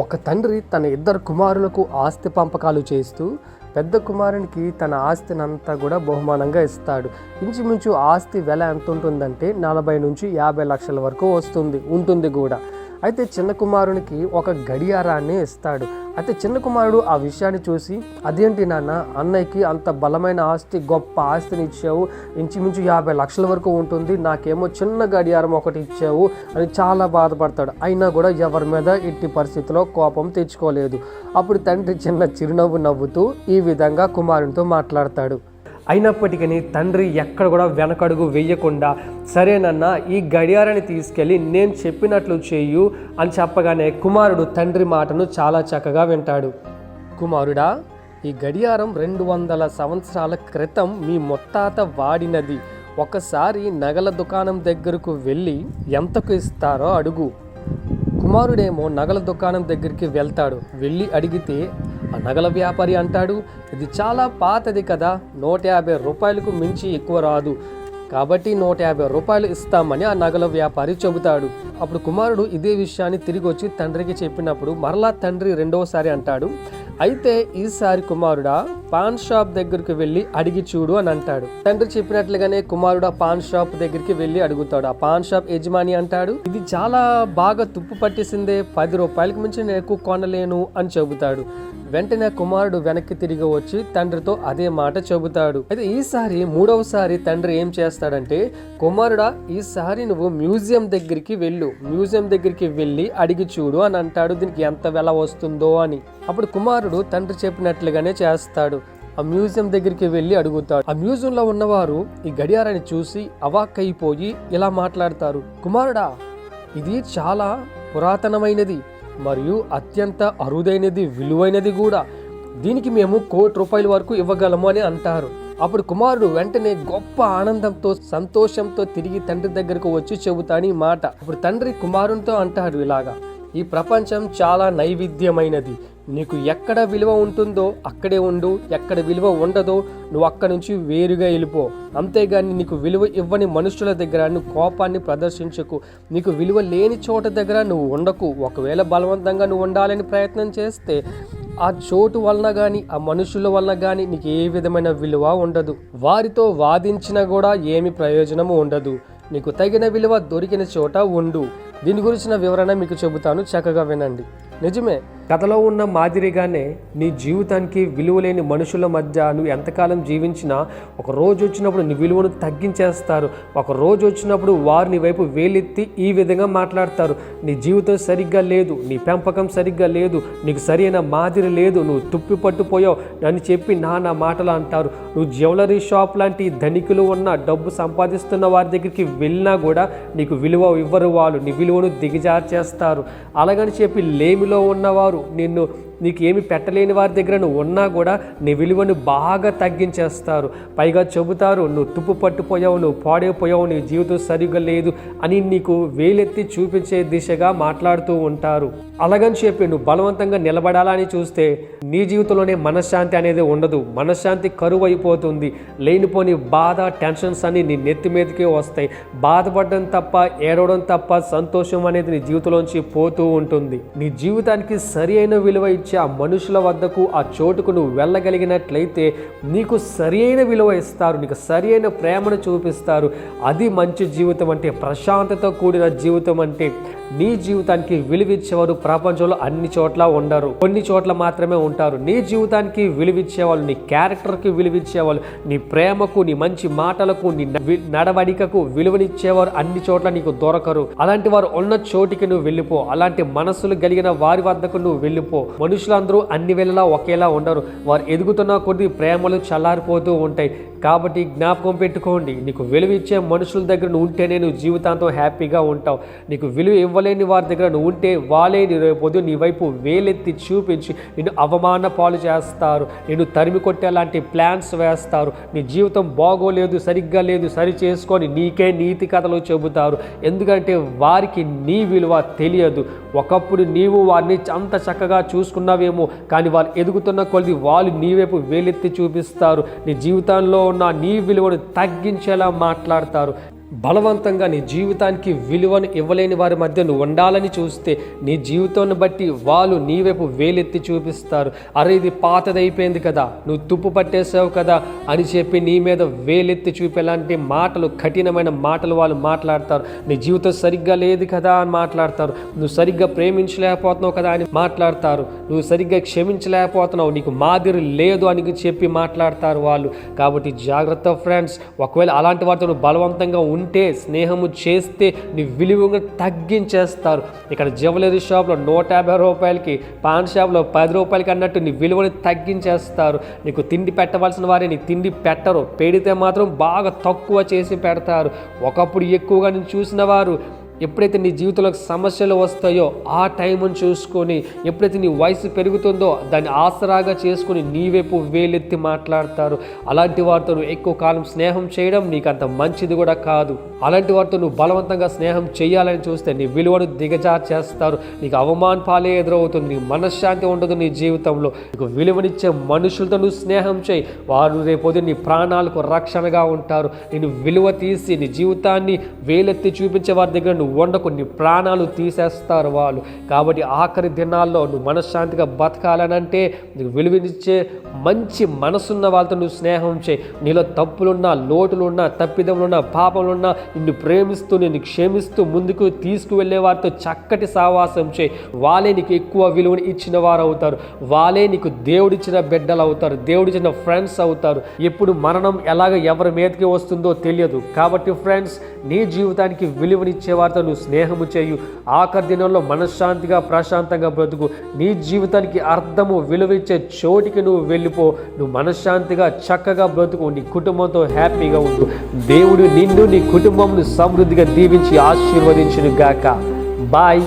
ఒక తండ్రి తన ఇద్దరు కుమారులకు ఆస్తి పంపకాలు చేస్తూ పెద్ద కుమారునికి తన ఆస్తినంతా కూడా బహుమానంగా ఇస్తాడు. ఇంచుమించు ఆస్తి వెల ఎంత ఉంటుందంటే 40 నుంచి 50 లక్షల వరకు ఉంటుంది కూడా. అయితే చిన్న కుమారునికి ఒక గడియారాన్ని ఇస్తాడు. అయితే చిన్న కుమారుడు ఆ విషయాన్ని చూసి, అదేంటి నాన్న, అన్నయ్యకి అంత బలమైన ఆస్తి, గొప్ప ఆస్తిని ఇచ్చావు, ఇంచుమించు 50 లక్షల వరకు ఉంటుంది, నాకేమో చిన్న గడియారం ఒకటి ఇచ్చావు అని చాలా బాధపడతాడు. అయినా కూడా ఎవరి మీద ఎట్టి పరిస్థితిలో కోపం తెచ్చుకోలేదు. అప్పుడు తండ్రి చిన్న చిరునవ్వు నవ్వుతూ ఈ విధంగా కుమారునితో మాట్లాడతాడు. అయినప్పటికీ తండ్రి ఎక్కడ కూడా వెనకడుగు వేయకుండా, సరేనన్నా, ఈ గడియారాన్ని తీసుకెళ్ళి నేను చెప్పినట్లు చెయ్యు అని చెప్పగానే కుమారుడు తండ్రి మాటను చాలా చక్కగా వింటాడు. కుమారుడా, ఈ గడియారం 200 సంవత్సరాల క్రితం మీ ముత్తాత వాడినది. ఒకసారి నగల దుకాణం దగ్గరకు వెళ్ళి ఎంతకు ఇస్తారో అడుగు. కుమారుడేమో నగల దుకాణం దగ్గరికి వెళ్తాడు. వెళ్ళి అడిగితే ఆ నగల వ్యాపారి అంటాడు, ఇది చాలా పాతది కదా, 150 రూపాయలకు మించి ఎక్కువ రాదు, కాబట్టి 150 రూపాయలు ఇస్తామని ఆ నగల వ్యాపారి చెబుతాడు. అప్పుడు కుమారుడు ఇదే విషయాన్ని తిరిగి వచ్చి తండ్రికి చెప్పినప్పుడు మరలా తండ్రి రెండవసారి అంటాడు, అయితే ఈసారి కుమారుడా, పాన్ షాప్ దగ్గరికి వెళ్ళి అడిగి చూడు అని అంటాడు. తండ్రి చెప్పినట్లుగానే కుమారుడు ఆ పాన్ షాప్ దగ్గరికి వెళ్ళి అడుగుతాడు. ఆ పాన్ షాప్ యజమాని అంటాడు, ఇది చాలా బాగా తుప్పు పట్టేసిందే, 10 రూపాయలకు మించి నేను ఎక్కువ కొనలేను అని చెబుతాడు. వెంటనే కుమారుడు వెనక్కి తిరిగి వచ్చి తండ్రితో అదే మాట చెబుతాడు. అయితే ఈసారి మూడవసారి తండ్రి ఏం చేస్తాడంటే, కుమారుడా, ఈసారి నువ్వు మ్యూజియం దగ్గరికి వెళ్ళి అడిగి చూడు అని అంటాడు, దీనికి ఎంత వెల వస్తుందో అని. అప్పుడు కుమారుడు తండ్రి చెప్పినట్లుగానే చేస్తాడు. ఆ మ్యూజియం దగ్గరికి వెళ్ళి అడుగుతాడు. ఆ మ్యూజియంలో ఉన్నవారు ఈ గడియారాన్ని చూసి అవాక్కైపోయి ఇలా మాట్లాడతారు, కుమారుడా, ఇది చాలా పురాతనమైనది మరియు అత్యంత అరుదైనది, విలువైనది కూడా, దీనికి మేము 1 కోటి రూపాయల వరకు ఇవ్వగలము అని అంటారు. అప్పుడు కుమారుడు వెంటనే గొప్ప ఆనందంతో, సంతోషంతో తిరిగి తండ్రి దగ్గరకు వచ్చి చెబుతాడు ఈ మాట. అప్పుడు తండ్రి కుమారునితో అంటాడు ఇలాగా, ఈ ప్రపంచం చాలా నైవేద్యమైనది, నీకు ఎక్కడ విలువ ఉంటుందో అక్కడే ఉండు, ఎక్కడ విలువ ఉండదో నువ్వు అక్కడి నుంచి వేరుగా వెళ్ళిపో. అంతేగాని నీకు విలువ ఇవ్వని మనుషుల దగ్గర నువ్వు కోపాన్ని ప్రదర్శించకు, నీకు విలువ లేని చోట దగ్గర నువ్వు ఉండకు. ఒకవేళ బలవంతంగా నువ్వు ఉండాలని ప్రయత్నం చేస్తే ఆ చోటు వలన కానీ ఆ మనుషుల వలన కానీ నీకు ఏ విధమైన విలువ ఉండదు. వారితో వాదించినా కూడా ఏమి ప్రయోజనము ఉండదు. నీకు తగిన విలువ దొరికిన చోట ఉండు. దీని గురించిన వివరణ మీకు చెబుతాను, చక్కగా వినండి. నిజమే, కథలో ఉన్న మాదిరిగానే నీ జీవితానికి విలువలేని మనుషుల మధ్య నువ్వు ఎంతకాలం జీవించినా ఒక రోజు వచ్చినప్పుడు నీ విలువను తగ్గించేస్తారు. ఒక రోజు వచ్చినప్పుడు వారు నీ వైపు వేలెత్తి ఈ విధంగా మాట్లాడతారు, నీ జీవితం సరిగ్గా లేదు, నీ పెంపకం సరిగ్గా లేదు, నీకు సరైన మాదిరి లేదు, నువ్వు తుప్పి పట్టుపోయావు అని చెప్పి నానా మాటలు అంటారు. నువ్వు జ్యువెలరీ షాప్ లాంటి ధనికులు ఉన్న, డబ్బు సంపాదిస్తున్న వారి దగ్గరికి వెళ్ళినా కూడా నీకు విలువ ఇవ్వరు. వాళ్ళు నీ విలువను దిగజార్చేస్తారు. అలాగని చెప్పి లేమిలో ఉన్నవారు, నీకు ఏమి పెట్టలేని వారి దగ్గర నువ్వు ఉన్నా కూడా నీ విలువను బాగా తగ్గించేస్తారు. పైగా చెబుతారు, నువ్వు తుప్పు పట్టుపోయావు, నువ్వు పాడైపోయావు, నీ జీవితం సరిగ్గా లేదు అని నీకు వేలెత్తి చూపించే దిశగా మాట్లాడుతూ ఉంటారు. అలాగని చెప్పి నువ్వు బలవంతంగా నిలబడాలని చూస్తే నీ జీవితంలోనే మనశ్శాంతి అనేది ఉండదు. మనశ్శాంతి కరువు అయిపోతుంది. లేనిపోని బాధ, టెన్షన్స్ అన్ని నీ నెత్తి మీదకే వస్తాయి. బాధపడడం తప్ప, ఏడవడం తప్ప సంతోషం అనేది నీ జీవితంలోంచి పోతూ ఉంటుంది. నీ జీవితానికి సరి అయిన విలువ ఇచ్చి ఆ మనుషుల వద్దకు, ఆ చోటుకు నువ్వు వెళ్ళగలిగినట్లయితే నీకు సరి అయిన విలువ ఇస్తారు, నీకు సరి అయిన ప్రేమను చూపిస్తారు. అది మంచి జీవితం అంటే, ప్రశాంతత కూడిన జీవితం అంటే. నీ జీవితానికి విలువిచ్చేవారు ప్రపంచంలో అన్ని చోట్ల ఉండరు, కొన్ని చోట్ల మాత్రమే ఉంటారు. నీ జీవితానికి విలువిచ్చేవాళ్ళు, నీ క్యారెక్టర్కి విలువిచ్చేవాళ్ళు, నీ ప్రేమకు, నీ మంచి మాటలకు, నీ నడవడికకు విలువనిచ్చేవారు అన్ని చోట్ల నీకు దొరకరు. అలాంటి వారు ఉన్న చోటికి నువ్వు వెళ్ళిపో. అలాంటి మనస్సులు కలిగిన వారి వద్దకు నువ్వు వెళ్ళిపో. మనుషులందరూ అన్ని వేళలా ఒకేలా ఉండరు. వారు ఎదుగుతున్న కొద్ది ప్రేమలు చల్లారిపోతూ ఉంటాయి. కాబట్టి జ్ఞాపకం పెట్టుకోండి, నీకు విలువ ఇచ్చే మనుషుల దగ్గర నువ్వు ఉంటేనే నువ్వు జీవితాంతం హ్యాపీగా ఉంటావు. నీకు విలువ ఇవ్వలేని వారి దగ్గర నువ్వు ఉంటే వాళ్ళే రేపొద్దు నీ వైపు వేలెత్తి చూపించి నిన్ను అవమాన పాలు చేస్తారు, నిన్ను తరిమి కొట్టేలాంటి ప్లాన్స్ వేస్తారు. నీ జీవితం బాగోలేదు, సరిగ్గా లేదు, సరి చేసుకొని నీకే నీతి కథలు చెబుతారు. ఎందుకంటే వారికి నీ విలువ తెలియదు. ఒకప్పుడు నీవు వారిని అంత చక్కగా చూసుకున్నావేమో, కానీ వారు ఎదుగుతున్న కొద్ది వాళ్ళు నీ వైపు వేలెత్తి చూపిస్తారు. నీ జీవితంలో ఉన్న నీ విలువను తగ్గించేలా మాట్లాడతారు. బలవంతంగా నీ జీవితానికి విలువను ఇవ్వలేని వారి మధ్య నువ్వు ఉండాలని చూస్తే నీ జీవితాన్ని బట్టి వాళ్ళు నీ వైపు వేలెత్తి చూపిస్తారు. అరే ఇది పాతదైపోయింది కదా, నువ్వు తుప్పు పట్టేసావు కదా అని చెప్పి నీ మీద వేలెత్తి చూపేలాంటి మాటలు, కఠినమైన మాటలు వాళ్ళు మాట్లాడతారు. నీ జీవితం సరిగ్గా లేదు కదా అని మాట్లాడతారు. నువ్వు సరిగ్గా ప్రేమించలేకపోతున్నావు కదా అని మాట్లాడతారు. నువ్వు సరిగ్గా క్షమించలేకపోతున్నావు, నీకు మాదిరి లేదు అని చెప్పి మాట్లాడతారు వాళ్ళు. కాబట్టి జాగ్రత్త ఫ్రెండ్స్. ఒకవేళ అలాంటి వారితో నువ్వు బలవంతంగా ఉంటే, స్నేహము చేస్తే నీ విలువగా తగ్గించేస్తారు. ఇక్కడ జ్యువెలరీ షాప్లో 150 రూపాయలకి, పాన్ షాప్లో 10 రూపాయలకి అన్నట్టు నీ విలువని తగ్గించేస్తారు. నీకు తిండి పెట్టవలసిన వారే నీ తిండి పెట్టరు, పెడితే మాత్రం బాగా తక్కువ చేసి పెడతారు. ఒకప్పుడు ఎక్కువగా నేను చూసిన వారు ఎప్పుడైతే నీ జీవితంలోకి సమస్యలు వస్తాయో ఆ టైంను చూసుకొని, ఎప్పుడైతే నీ వయసు పెరుగుతుందో దాన్ని ఆసరాగా చేసుకొని నీ వైపు వేలెత్తి మాట్లాడతారు. అలాంటి వారితో నువ్వు ఎక్కువ కాలం స్నేహం చేయడం నీకు అంత మంచిది కూడా కాదు. అలాంటి వారితో నువ్వు బలవంతంగా స్నేహం చేయాలని చూస్తే నీ విలువను దిగజార్చేస్తారు. నీకు అవమాన పాలే ఎదురవుతుంది, నీకు మనశ్శాంతి ఉండదు నీ జీవితంలో. నీకు విలువనిచ్చే మనుషులతో నువ్వు స్నేహం చేయి, వారు రేపొద్దు నీ ప్రాణాలకు రక్షణగా ఉంటారు. నేను విలువ తీసి నీ జీవితాన్ని వేలెత్తి చూపించే వారి దగ్గర నువ్వు ఉండకు, నీ ప్రాణాలు తీసేస్తారు వాళ్ళు. కాబట్టి ఆఖరి దినాల్లో నువ్వు మనశ్శాంతిగా బతకాలనంటే నీకు విలువనిచ్చే మంచి మనసున్న వాళ్ళతో నువ్వు స్నేహం చేయి. నీలో తప్పులున్నా, లోటులున్నా, తప్పిదములున్నా, పాపములున్నా నిన్ను ప్రేమిస్తూ, నిన్ను క్షమిస్తూ ముందుకు తీసుకువెళ్ళే వారితో చక్కటి సావాసం చేయి. వాళ్ళే నీకు ఎక్కువ విలువని ఇచ్చిన వారు అవుతారు. వాళ్ళే నీకు దేవుడిచ్చిన బిడ్డలు అవుతారు, దేవుడిచ్చిన ఫ్రెండ్స్ అవుతారు. ఎప్పుడు మరణం ఎలాగ ఎవరి మీదకి వస్తుందో తెలియదు. కాబట్టి ఫ్రెండ్స్, నీ జీవితానికి విలువనిచ్చే వారితో నువ్వు స్నేహము చేయు. ఆఖరి దినంలో మనశ్శాంతిగా, ప్రశాంతంగా బ్రతుకు. నీ జీవితానికి అర్థము, విలువిచ్చే చోటికి నువ్వు వెళ్ళిపో. నువ్వు మనశ్శాంతిగా, చక్కగా బ్రతుకు. నీ కుటుంబంతో హ్యాపీగా ఉండు. దేవుడు నిన్ను, నీ కుటుంబంను సమృద్ధిగా దీవించి ఆశీర్వదించును గాక. బాయ్.